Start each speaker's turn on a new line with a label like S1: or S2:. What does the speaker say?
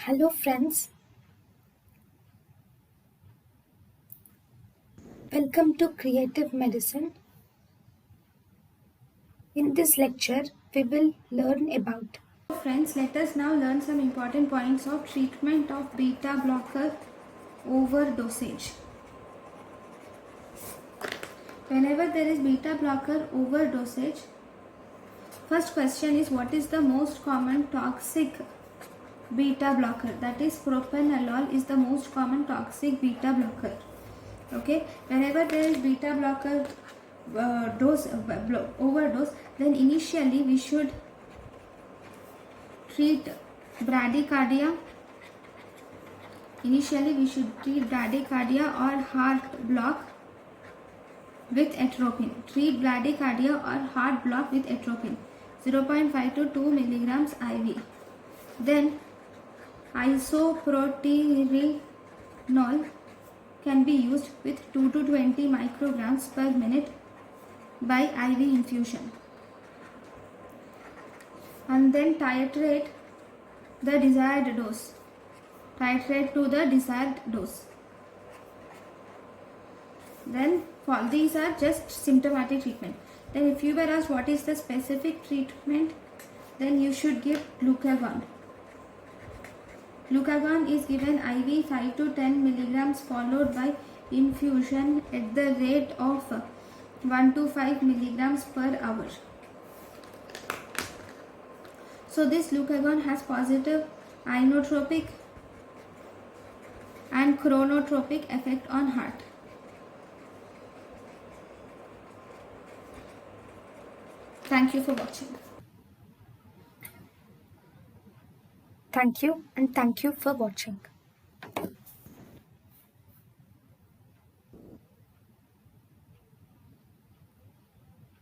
S1: Hello friends, welcome to Creative Medicine. In this lecture, we will learn about.
S2: Friends, let us now learn some important points of treatment of beta blocker overdosage. Whenever there is beta blocker overdosage, first question is what is the most common toxic beta blocker? That is propranolol is the most common toxic beta blocker. Okay, whenever there is beta blocker overdose, then initially we should treat bradycardia. Initially, we should treat bradycardia or heart block with atropine. Treat bradycardia or heart block with atropine. 0.5 to 2 milligrams IV. Then, isoproterenol can be used with 2 to 20 micrograms per minute by IV infusion. And then titrate the desired dose. Titrate to the desired dose. Then these are just symptomatic treatment. Then if you were asked what is the specific treatment, then you should give glucagon. Glucagon is given IV 5 to 10 milligrams followed by infusion at the rate of 1 to 5 milligrams per hour. So this glucagon has positive inotropic and chronotropic effect on heart. Thank you for watching.
S1: Thank you and thank you for watching.